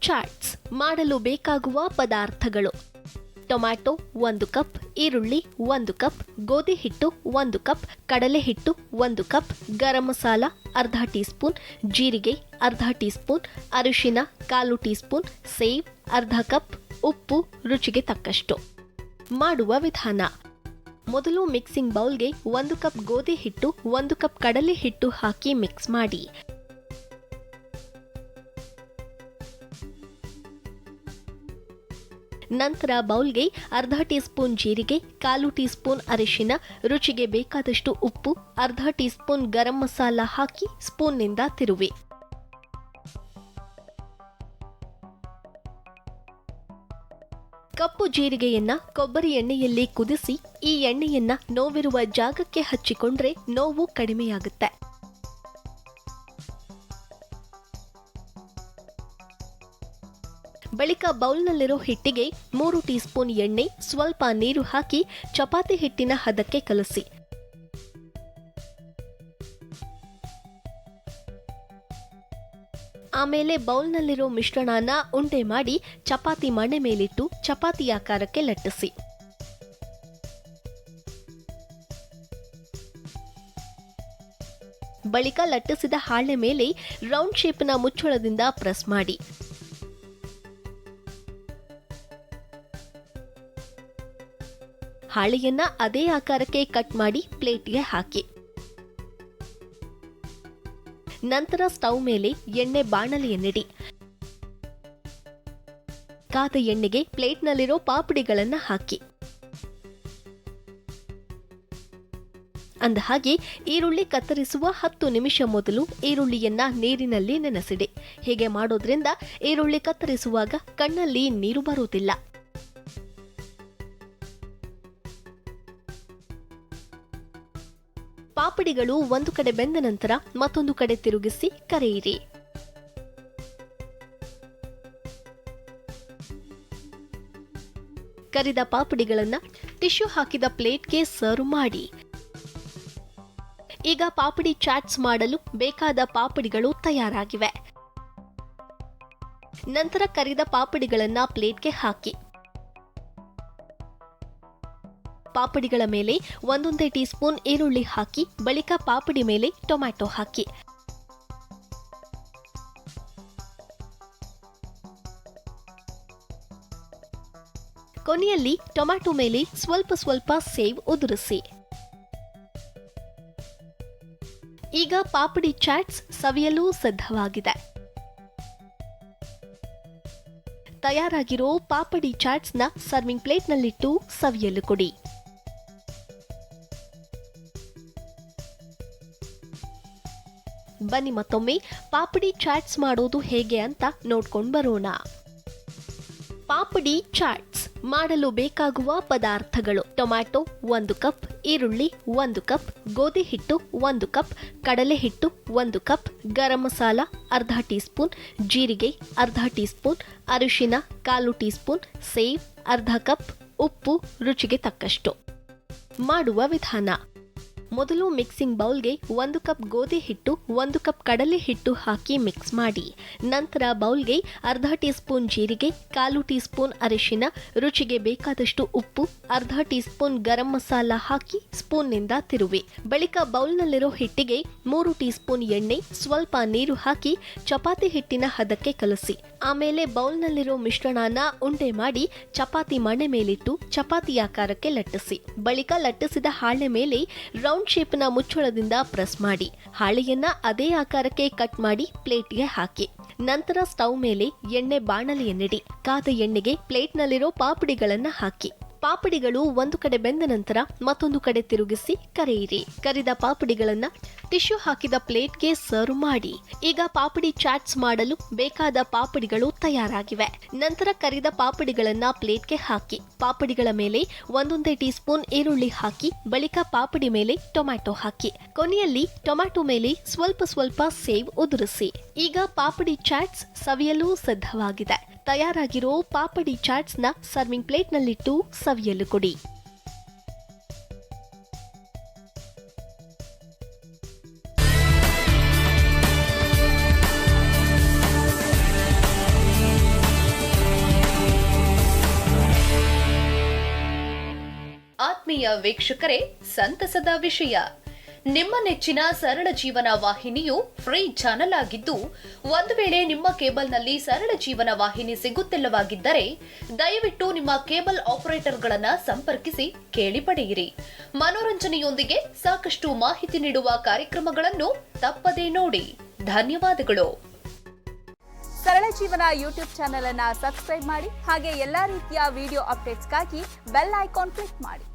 ಚಾಟ್ಸ್ ಮಾಡಲು ಬೇಕಾಗುವ ಪದಾರ್ಥಗಳು: ಟೊಮ್ಯಾಟೊ 1 ಕಪ್, ಈರುಳ್ಳಿ 1 ಕಪ್, ಗೋಧಿ ಹಿಟ್ಟು 1 ಕಪ್, ಕಡಲೆ ಹಿಟ್ಟು 1 ಕಪ್, ಗರಂ ಮಸಾಲ ಅರ್ಧ ಟೀ ಸ್ಪೂನ್, ಜೀರಿಗೆ ಅರ್ಧ ಟೀ ಸ್ಪೂನ್, ಅರಿಶಿನ 1/4 ಟೀ ಸ್ಪೂನ್, ಸೇವ್ ಅರ್ಧ ಕಪ್, ಉಪ್ಪು ರುಚಿಗೆ ತಕ್ಕಷ್ಟು. ಮಾಡುವ ವಿಧಾನ: ಮೊದಲು ಮಿಕ್ಸಿಂಗ್ ಬೌಲ್ಗೆ 1 ಕಪ್ ಗೋಧಿ ಹಿಟ್ಟು, 1 ಕಪ್ ಕಡಲೆ ಹಿಟ್ಟು ಹಾಕಿ ಮಿಕ್ಸ್ ಮಾಡಿ. ನಂತರ ಬೌಲ್ಗೆ ಅರ್ಧ ಟೀ ಸ್ಪೂನ್ ಜೀರಿಗೆ, 1/4 ಟೀ ಸ್ಪೂನ್ ಅರಿಶಿನ, ರುಚಿಗೆ ಬೇಕಾದಷ್ಟು ಉಪ್ಪು, ಅರ್ಧ ಟೀ ಸ್ಪೂನ್ ಗರಂ ಮಸಾಲ ಹಾಕಿ ಸ್ಪೂನ್ನಿಂದ ತಿರುವಿ. ಕಪ್ಪು ಜೀರಿಗೆಯನ್ನ ಕೊಬ್ಬರಿ ಎಣ್ಣೆಯಲ್ಲಿ ಕುದಿಸಿ ಈ ಎಣ್ಣೆಯನ್ನ ನೋವಿರುವ ಜಾಗಕ್ಕೆ ಹಚ್ಚಿಕೊಂಡ್ರೆ ನೋವು ಕಡಿಮೆಯಾಗುತ್ತೆ. ಬಳಿಕ ಬೌಲ್ನಲ್ಲಿರೋ ಹಿಟ್ಟಿಗೆ 3 ಟೀ ಸ್ಪೂನ್ ಎಣ್ಣೆ, ಸ್ವಲ್ಪ ನೀರು ಹಾಕಿ ಚಪಾತಿ ಹಿಟ್ಟಿನ ಹದಕ್ಕೆ ಕಲಸಿ. ಆಮೇಲೆ ಬೌಲ್ನಲ್ಲಿರೋ ಮಿಶ್ರಣನ ಉಂಡೆ ಮಾಡಿ ಚಪಾತಿ ಮಣೆ ಮೇಲಿಟ್ಟು ಚಪಾತಿ ಆಕಾರಕ್ಕೆ ಲಟ್ಟಿಸಿ. ಬಳಿಕ ಲಟ್ಟಿಸಿದ ಹಾಳೆ ಮೇಲೆ ರೌಂಡ್ ಶೇಪ್ನ ಮುಚ್ಚಳದಿಂದ ಪ್ರೆಸ್ ಮಾಡಿ. ಹಾಳೆಯನ್ನ ಅದೇ ಆಕಾರಕ್ಕೆ ಕಟ್ ಮಾಡಿ ಪ್ಲೇಟ್ಗೆ ಹಾಕಿ. ನಂತರ ಸ್ಟವ್ ಮೇಲೆ ಎಣ್ಣೆ ಬಾಣಲೆಯನ್ನಿಡಿ. ಕಾದ ಎಣ್ಣೆಗೆ ಪ್ಲೇಟ್ನಲ್ಲಿರೋ ಪಾಪಡಿಗಳನ್ನ ಹಾಕಿ. ಅಂದಹಾಗೆ ಈರುಳ್ಳಿ ಕತ್ತರಿಸುವ 10 ನಿಮಿಷ ಮೊದಲು ಈರುಳ್ಳಿಯನ್ನ ನೀರಿನಲ್ಲಿ ನೆನೆಸಿಡಿ. ಹೀಗೆ ಮಾಡೋದ್ರಿಂದ ಈರುಳ್ಳಿ ಕತ್ತರಿಸುವಾಗ ಕಣ್ಣಲ್ಲಿ ನೀರು ಬರುವುದಿಲ್ಲ. ಪಾಪಡಿಗಳು ಒಂದು ಕಡೆ ಬೆಂದ ನಂತರ ಮತ್ತೊಂದು ಕಡೆ ತಿರುಗಿಸಿ ಕರೆಯಿರಿ. ಕರಿದ ಪಾಪಡಿಗಳನ್ನ ಟಿಶ್ಯೂ ಹಾಕಿದ ಪ್ಲೇಟ್ಗೆ ಸರ್ವ್ ಮಾಡಿ. ಈಗ ಪಾಪಡಿ ಚಾಟ್ಸ್ ಮಾಡಲು ಬೇಕಾದ ಪಾಪಡಿಗಳು ತಯಾರಾಗಿವೆ. ನಂತರ ಕರಿದ ಪಾಪಡಿಗಳನ್ನ ಪ್ಲೇಟ್ಗೆ ಹಾಕಿ. ಪಾಪಡಿಗಳ ಮೇಲೆ ಒಂದೊಂದೇ ಟೀ ಸ್ಪೂನ್ ಈರುಳ್ಳಿ ಹಾಕಿ, ಬಳಿಕ ಪಾಪಡಿ ಮೇಲೆ ಟೊಮ್ಯಾಟೊ ಹಾಕಿ. ಕೊನೆಯಲ್ಲಿ ಟೊಮ್ಯಾಟೊ ಮೇಲೆ ಸ್ವಲ್ಪ ಸ್ವಲ್ಪ ಸೇವ್ ಉದುರಿಸಿ. ಈಗ ಪಾಪಡಿ ಚಾಟ್ಸ್ ಸವಿಯಲು ಸಿದ್ಧವಾಗಿದೆ. ತಯಾರಾಗಿರೋ ಪಾಪಡಿ ಚಾಟ್ಸ್ನ ಸರ್ವಿಂಗ್ ಪ್ಲೇಟ್ನಲ್ಲಿಟ್ಟು ಸವಿಯಲು ಕೊಡಿ. ಬನ್ನಿ ಮತ್ತೊಮ್ಮೆ ಪಾಪಡಿ ಚಾಟ್ಸ್ ಮಾಡೋದು ಹೇಗೆ ಅಂತ ನೋಡ್ಕೊಂಡು ಬರೋಣ. ಪಾಪಡಿ ಚಾಟ್ಸ್ ಮಾಡಲು ಬೇಕಾಗುವ ಪದಾರ್ಥಗಳು: ಟೊಮ್ಯಾಟೊ 1 ಕಪ್, ಈರುಳ್ಳಿ 1 ಕಪ್, ಗೋಧಿ ಹಿಟ್ಟು 1 ಕಪ್, ಕಡಲೆ ಹಿಟ್ಟು 1 ಕಪ್, ಗರಂ ಮಸಾಲ ಅರ್ಧ ಟೀ ಸ್ಪೂನ್, ಜೀರಿಗೆ ಅರ್ಧ ಟೀ ಸ್ಪೂನ್, ಅರಿಶಿನ 1/4 ಟೀ ಸ್ಪೂನ್, ಸೇವ್ ಅರ್ಧ ಕಪ್, ಉಪ್ಪು ರುಚಿಗೆ ತಕ್ಕಷ್ಟು. ಮಾಡುವ ವಿಧಾನ: ಮೊದಲು ಮಿಕ್ಸಿಂಗ್ ಬೌಲ್ಗೆ 1 ಕಪ್ ಗೋಧಿ ಹಿಟ್ಟು, 1 ಕಪ್ ಕಡಲೆ ಹಿಟ್ಟು ಹಾಕಿ ಮಿಕ್ಸ್ ಮಾಡಿ. ನಂತರ ಬೌಲ್ಗೆ ಅರ್ಧ ಟೀ ಸ್ಪೂನ್ ಜೀರಿಗೆ, 1/4 ಟೀ ಸ್ಪೂನ್ ಅರಿಶಿನ, ರುಚಿಗೆ ಬೇಕಾದಷ್ಟು ಉಪ್ಪು, ಅರ್ಧ ಟೀ ಸ್ಪೂನ್ ಗರಂ ಮಸಾಲ ಹಾಕಿ ಸ್ಪೂನ್ನಿಂದ ತಿರುವಿ. ಬಳಿಕ ಬೌಲ್ನಲ್ಲಿರೋ ಹಿಟ್ಟಿಗೆ 3 ಟೀ ಸ್ಪೂನ್ ಎಣ್ಣೆ, ಸ್ವಲ್ಪ ನೀರು ಹಾಕಿ ಚಪಾತಿ ಹಿಟ್ಟಿನ ಹದಕ್ಕೆ ಕಲಸಿ. ಆಮೇಲೆ ಬೌಲ್ನಲ್ಲಿರೋ ಮಿಶ್ರಣನ ಉಂಡೆ ಮಾಡಿ ಚಪಾತಿ ಮಣೆ ಮೇಲಿಟ್ಟು ಚಪಾತಿ ಆಕಾರಕ್ಕೆ ಲಟ್ಟಿಸಿ. ಬಳಿಕ ಲಟ್ಟಿಸಿದ ಹಾಳೆ ಮೇಲೆ ರೌಂಡ್ ಶೇಪ್ನ ಮುಚ್ಚಳದಿಂದ ಪ್ರೆಸ್ ಮಾಡಿ. ಹಾಳೆಯನ್ನ ಅದೇ ಆಕಾರಕ್ಕೆ ಕಟ್ ಮಾಡಿ ಪ್ಲೇಟ್ಗೆ ಹಾಕಿ. ನಂತರ ಸ್ಟವ್ ಮೇಲೆ ಎಣ್ಣೆ ಬಾಣಲೆಯನ್ನಿಡಿ. ಕಾದ ಎಣ್ಣೆಗೆ ಪ್ಲೇಟ್ನಲ್ಲಿರೋ ಪಾಪಡಿಗಳನ್ನ ಹಾಕಿ. ಪಾಪಡಿಗಳು ಒಂದು ಕಡೆ ಬೆಂದ ನಂತರ ಮತ್ತೊಂದು ಕಡೆ ತಿರುಗಿಸಿ ಕರೆಯಿರಿ. ಕರಿದ ಪಾಪಡಿಗಳನ್ನ ಟಿಶ್ಯೂ ಹಾಕಿದ ಪ್ಲೇಟ್ಗೆ ಸರ್ವ್ ಮಾಡಿ. ಈಗ ಪಾಪಡಿ ಚಾಟ್ಸ್ ಮಾಡಲು ಬೇಕಾದ ಪಾಪಡಿಗಳು ತಯಾರಾಗಿವೆ. ನಂತರ ಕರಿದ ಪಾಪಡಿಗಳನ್ನ ಪ್ಲೇಟ್ಗೆ ಹಾಕಿ. ಪಾಪಡಿಗಳ ಮೇಲೆ ಒಂದೊಂದೇ ಟೀ ಸ್ಪೂನ್ ಈರುಳ್ಳಿ ಹಾಕಿ, ಬಳಿಕ ಪಾಪಡಿ ಮೇಲೆ ಟೊಮ್ಯಾಟೊ ಹಾಕಿ. ಕೊನೆಯಲ್ಲಿ ಟೊಮ್ಯಾಟೊ ಮೇಲೆ ಸ್ವಲ್ಪ ಸ್ವಲ್ಪ ಸೇವ್ ಉದುರಿಸಿ. ಈಗ ಪಾಪಡಿ ಚಾಟ್ಸ್ ಸವಿಯಲು ಸಿದ್ಧವಾಗಿದೆ. ತಯಾರಾಗಿರೋ ಪಾಪಡಿ ಚಾಟ್ಸ್ನ ಸರ್ವಿಂಗ್ ಪ್ಲೇಟ್ನಲ್ಲಿಟ್ಟು ಸವಿಯಲು ಕೊಡಿ. ಆತ್ಮೀಯ ವೀಕ್ಷಕರೇ, ಸಂತಸದ ವಿಷಯ. ನಿಮ್ಮ ನೆಚ್ಚಿನ ಸರಳ ಜೀವನ ವಾಹಿನಿಯು ಫ್ರೀ ಚಾನೆಲ್ ಆಗಿದ್ದು, ಒಂದು ವೇಳೆ ನಿಮ್ಮ ಕೇಬಲ್ನಲ್ಲಿ ಸರಳ ಜೀವನ ವಾಹಿನಿ ಸಿಗುತ್ತಿಲ್ಲವಾಗಿದ್ದರೆ ದಯವಿಟ್ಟು ನಿಮ್ಮ ಕೇಬಲ್ ಆಪರೇಟರ್ಗಳನ್ನು ಸಂಪರ್ಕಿಸಿ ಕೇಳಿ ಪಡೆಯಿರಿ. ಮನೋರಂಜನೆಯೊಂದಿಗೆ ಸಾಕಷ್ಟು ಮಾಹಿತಿ ನೀಡುವ ಕಾರ್ಯಕ್ರಮಗಳನ್ನು ತಪ್ಪದೇ ನೋಡಿ. ಧನ್ಯವಾದಗಳು. ಸರಳ ಜೀವನ ಯೂಟ್ಯೂಬ್ ಚಾನೆಲ್ ಅನ್ನು ಸಬ್ಸ್ಕ್ರೈಬ್ ಮಾಡಿ, ಹಾಗೆ ಎಲ್ಲಾ ರೀತಿಯ ವಿಡಿಯೋ ಅಪ್ಡೇಟ್ಸ್ಗಾಗಿ ಬೆಲ್ ಐಕಾನ್ ಕ್ಲಿಕ್ ಮಾಡಿ.